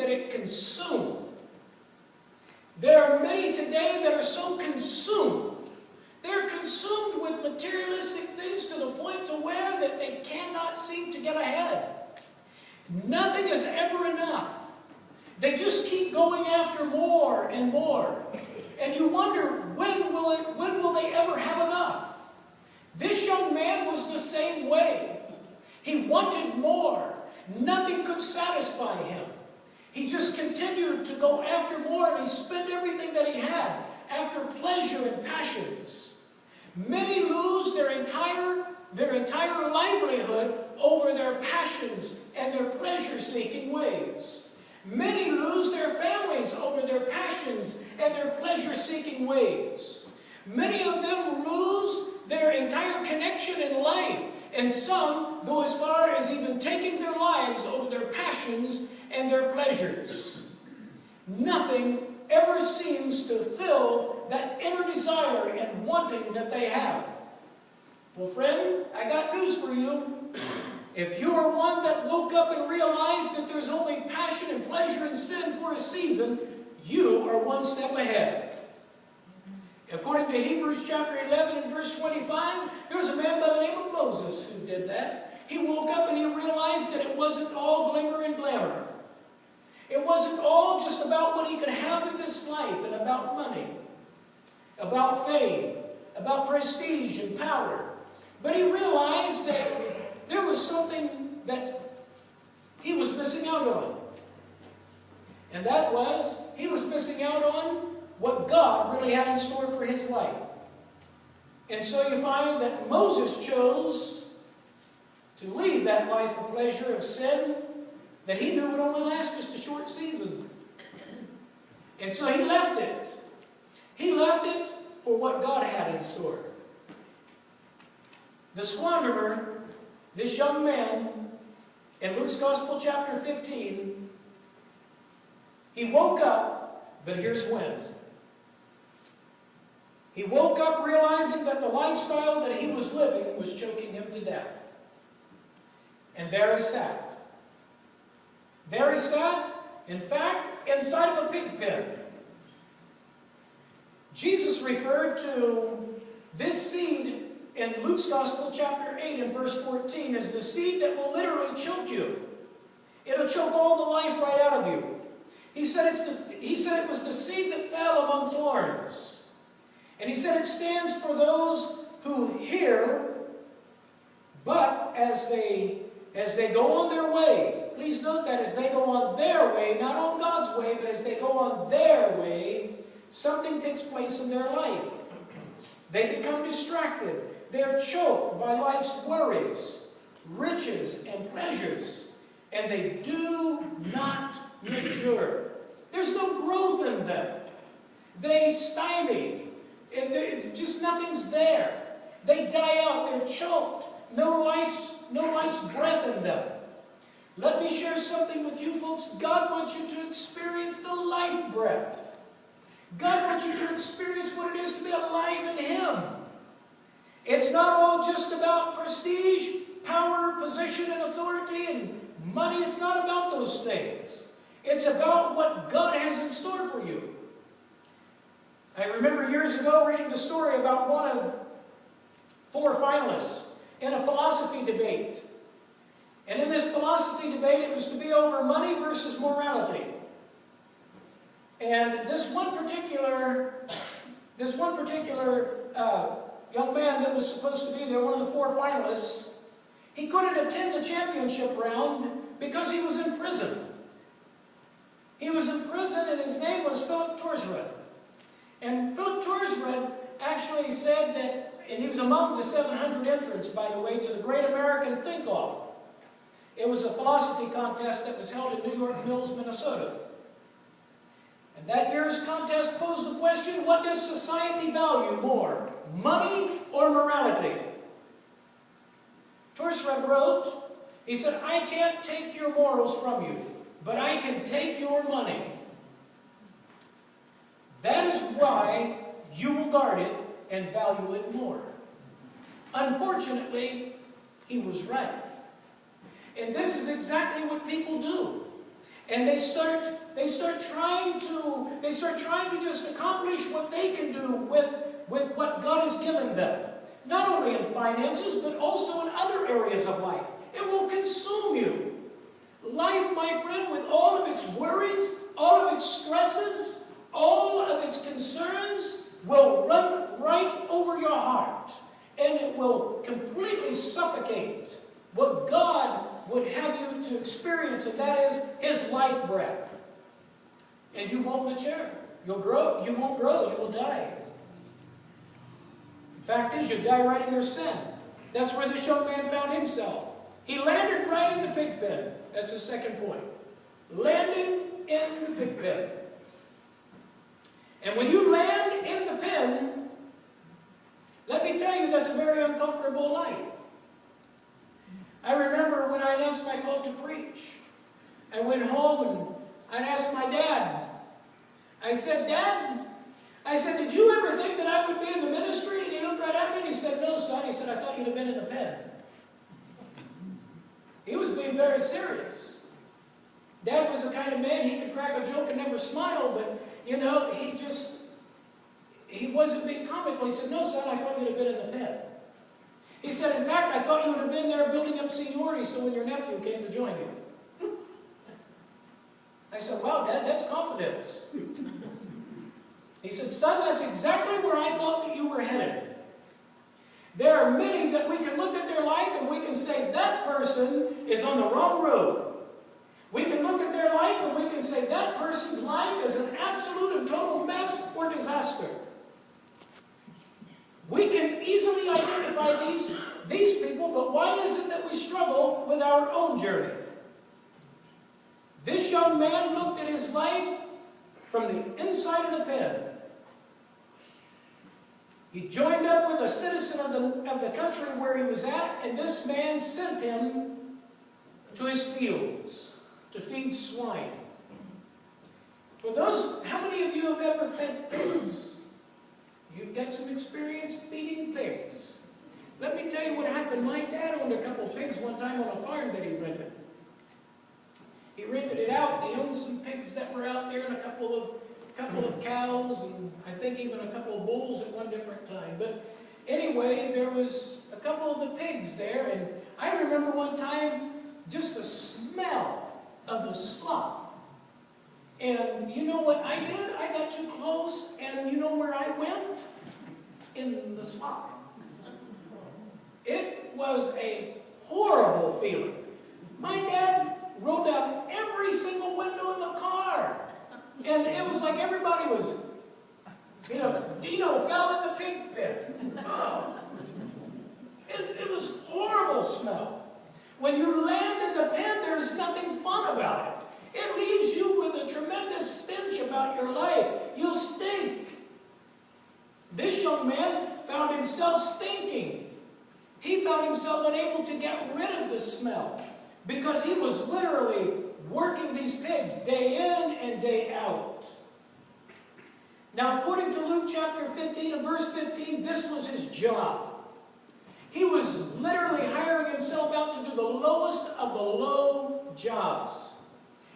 that it consumed. There are many today that are so consumed. They're consumed with materialistic things to the point to where that they cannot seem to get ahead. Nothing is ever enough. They just keep going after more and more. And you wonder, when will they ever have enough? This young man was the same way. He wanted more. Nothing could satisfy him. He just continued to go after more, and he spent everything that he had after pleasure and passions. Many lose their entire livelihood over their passions and their pleasure-seeking ways. Many lose their families over their passions and their pleasure-seeking ways. Many of them lose their entire connection in life, and some go as far as even taking their lives over their passions and their pleasures. Nothing ever seems to fill that inner desire and wanting that they have. Well, friend, I got news for you. If you are one that woke up and realized that there's only passion and pleasure and sin for a season, you are one step ahead. According to Hebrews chapter 11 and verse 25, there was a man by the name of Moses who did that. He woke up and he realized that it wasn't all glimmer and glamour. It wasn't all just about what he could have in this life and about money, about fame, about prestige and power. But he realized that there was something that he was missing out on. And that was, he was missing out on what God really had in store for his life. And so you find that Moses chose to leave that life of pleasure, of sin, that he knew would only last just a short season. And so he left it. He left it for what God had in store. The squanderer, this young man, in Luke's Gospel chapter 15, he woke up, but here's when. He woke up realizing that the lifestyle that he was living was choking him to death. And there he sat. There he sat, in fact, inside of a pig pen. Jesus referred to this seed in Luke's Gospel chapter 8 and verse 14 as the seed that will literally choke you. It'll choke all the life right out of you. He said it was the seed that fell among thorns. And he said it stands for those who hear, but as they go on their way, please note that as they go on their way, not on God's way, but as they go on their way, something takes place in their life. They become distracted. They're choked by life's worries, riches, and pleasures, and they do not mature. There's no growth in them. They stymie. It's just nothing's there. They die out. They're choked. No life's breath in them. Let me share something with you folks. God wants you to experience the life breath. God wants you to experience what it is to be alive in Him. It's not all just about prestige, power, position, and authority, and money. It's not about those things. It's about what God has in store for you. I remember years ago reading the story about one of 4 finalists in a philosophy debate. And in this philosophy debate, it was to be over money versus morality. And this one particular young man that was supposed to be there, one of the 4 finalists, he couldn't attend the championship round because he was in prison. He was in prison, and his name was Philip Torsrud. And Philip Torsrud actually said that, and he was among the 700 entrants, by the way, to the Great American Think-Off. It was a philosophy contest that was held in New York Mills, Minnesota. And that year's contest posed the question, what does society value more, money or morality? Torsrud wrote, he said, I can't take your morals from you, but I can take your money. That is why you will guard it and value it more. Unfortunately, he was right. And this is exactly what people do. And they start trying to just accomplish what they can do with what God has given them. Not only in finances, but also in other areas of life. It will consume you. Life, my friend, with all of its worries, all of its stresses, all of its concerns, will run right over your heart. And it will completely suffocate what God would have you to experience, and that is His life breath. And you won't mature. You'll grow. You won't grow. You will die. The fact is, you die right in your sin. That's where this young man found himself. He landed right in the pig pen. That's the second point. Landing in the pig pen. And when you land in the pen, let me tell you, that's a very uncomfortable life. I remember when I announced my call to preach, I went home and I asked my dad. I said, Dad, did you ever think that I would be in the ministry? And he looked right at me and he said, no, son. He said, I thought you'd have been in the pen. He was being very serious. Dad was the kind of man, he could crack a joke and never smile, but, you know, he wasn't being comical. He said, no, son, I thought you'd have been in the pen. He said, in fact, I thought you would have been there building up seniority so when your nephew came to join you. I said, wow, Dad, that's confidence. He said, son, that's exactly where I thought that you were headed. There are many that we can look at their life and we can say, that person is on the wrong road. We can look at their life and we can say, that person's life is an absolute and total mess or disaster. We can easily identify these people, but why is it that we struggle with our own journey? This young man looked at his life from the inside of the pen. He joined up with a citizen of the country where he was at, and this man sent him to his fields to feed swine. For those, how many of you have ever fed pigs? You've got some experience feeding pigs. Let me tell you what happened. My dad owned a couple of pigs one time on a farm that he rented. He rented it out, and he owned some pigs that were out there and a couple of cows, and I think even a couple of bulls at one different time. But anyway, there was a couple of the pigs there, and I remember one time just the smell of the slop. And you know what I did? I got too close, and you know where I went? In the slop. It was a horrible feeling. My dad rolled down every single window in the car. And it was like everybody was, Dino fell in the pig pen. Oh. It was horrible smell. When you land in the pen, there's nothing fun about it. It leaves you with a tremendous stench about your life. You'll stink. This young man found himself stinking. He found himself unable to get rid of this smell because he was literally working these pigs day in and day out. Now, according to Luke chapter 15 and verse 15, this was his job. He was literally hiring himself out to do the lowest of the low jobs.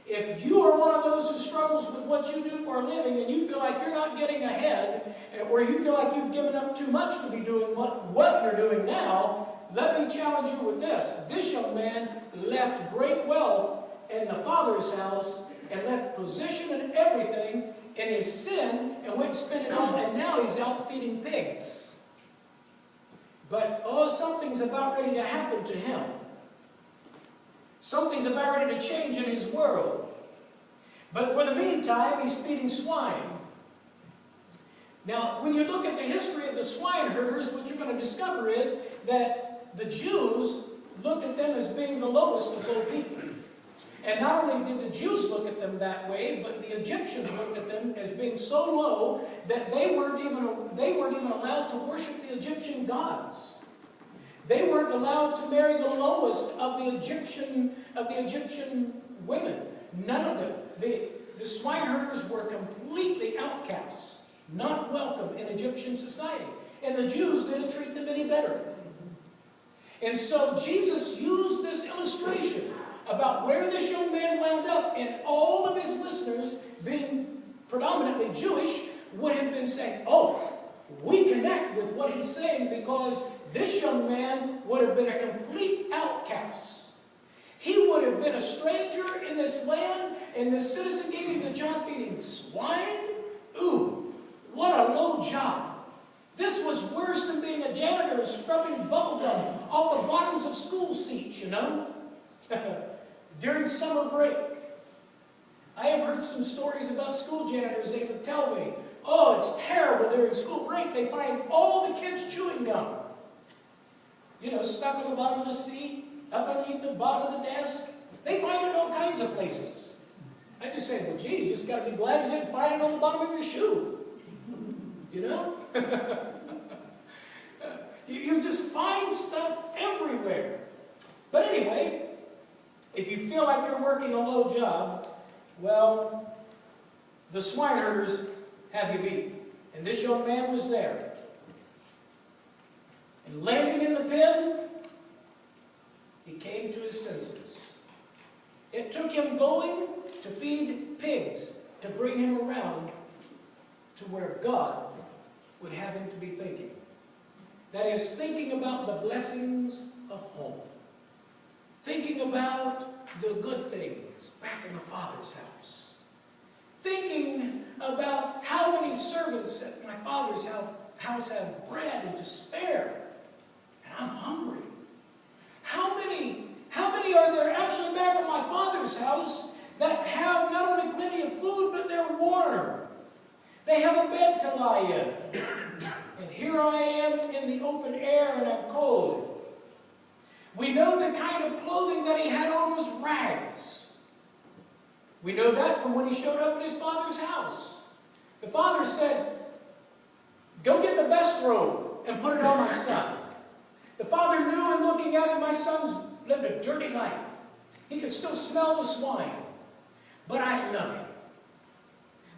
If you are one of those who struggles with what you do for a living and you feel like you're not getting ahead, or you feel like you've given up too much to be doing what you're doing now, let me challenge you with this. This young man left great wealth in the Father's house and left position and everything in his sin and went and spent it all, and now he's out feeding pigs. But something's about ready to happen to him. Something's about ready to change in his world. But for the meantime, he's feeding swine. Now, when you look at the history of the swine herders, what you're going to discover is that the Jews looked at them as being the lowest of low people. And not only did the Jews look at them that way, but the Egyptians looked at them as being so low that they weren't even allowed to worship the Egyptian gods. They weren't allowed to marry the lowest of the Egyptian women. None of them. The swine herders were completely outcasts, not welcome in Egyptian society. And the Jews didn't treat them any better. And so Jesus used this illustration about where this young man wound up, and all of his listeners, being predominantly Jewish, would have been saying, oh, we connect with what he's saying because this young man would have been a complete outcast. He would have been a stranger in this land, and the citizen gave him the job feeding swine? Ooh, what a low job. This was worse than being a janitor and scrubbing bubble gum off the bottoms of school seats, you know? During summer break. I have heard some stories about school janitors. They would tell me, oh, it's terrible during school break. They find all the kids chewing gum. You know, stuck on the bottom of the seat, up underneath the bottom of the desk. They find it in all kinds of places. I just say, well, gee, you just got to be glad you didn't find it on the bottom of your shoe. You know? You just find stuff everywhere. But anyway, if you feel like you're working a low job, well, the swine herders have you beat. And this young man was there. And landing in the pen, he came to his senses. It took him going to feed pigs to bring him around to where God would have him to be thinking. That is, thinking about the blessings of home. Thinking about the good things back in the Father's house. Thinking about how many servants at my Father's house have bread and to spare. And I'm hungry. How many are there actually back at my Father's house that have not only plenty of food, but they're warm? They have a bed to lie in. And here I am in the open air and I'm cold. We know the kind of clothing that he had on was rags. We know that from when he showed up at his father's house. The father said, go get the best robe and put it on my son. The father knew in looking at him, my son's lived a dirty life. He could still smell the swine. But I love him.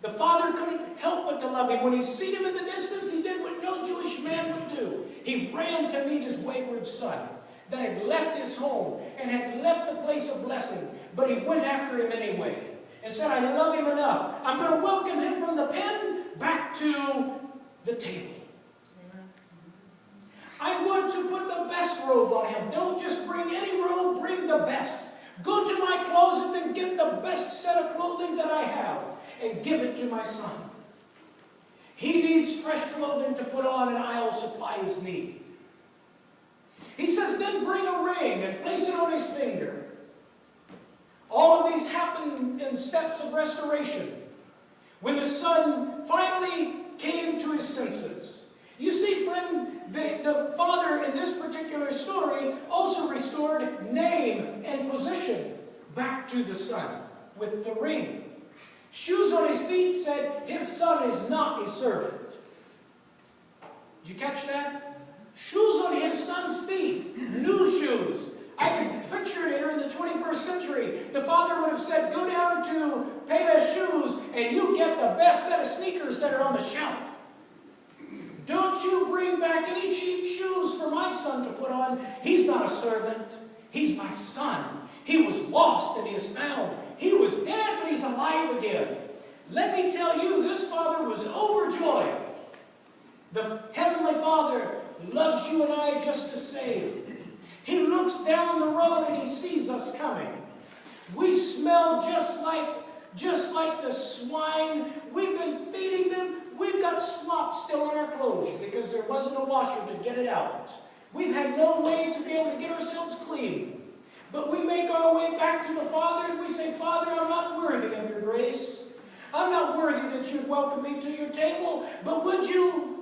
The father couldn't help but to love him. When he seen him in the distance, he did what no Jewish man would do. He ran to meet his wayward son that had left his home and had left the place of blessing. But he went after him anyway and said, I love him enough. I'm going to welcome him from the pen back to the table. I'm going to put the best robe on him. Don't just bring any robe, bring the best. Go to my closet and get the best set of clothing that I have and give it to my son. He needs fresh clothing to put on, and I'll supply his need. He says, then bring a ring and place it on his finger. All of these happen in steps of restoration. When the son finally came to his senses. You see, friend, the father in this particular story also restored name and position back to the son with the ring. Shoes on his feet said his son is not a servant. Did you catch that? Shoes on his son's feet, new shoes. I can picture it here in the 21st century. The father would have said, go down to Payless Shoes and you get the best set of sneakers that are on the shelf. Don't you bring back any cheap shoes for my son to put on. He's not a servant. He's my son. He was lost and he is found. He was dead, but he's alive again. Let me tell you, this father was overjoyed. The Heavenly Father loves you and I just the same. He looks down the road and he sees us coming. We smell just like the swine. We've been feeding them. We've got slop still on our clothes because there wasn't a washer to get it out. We've had no way to be able to get ourselves clean. But we make our way back to the Father and we say, Father, I'm not worthy of your grace. I'm not worthy that you'd welcome me to your table, but would you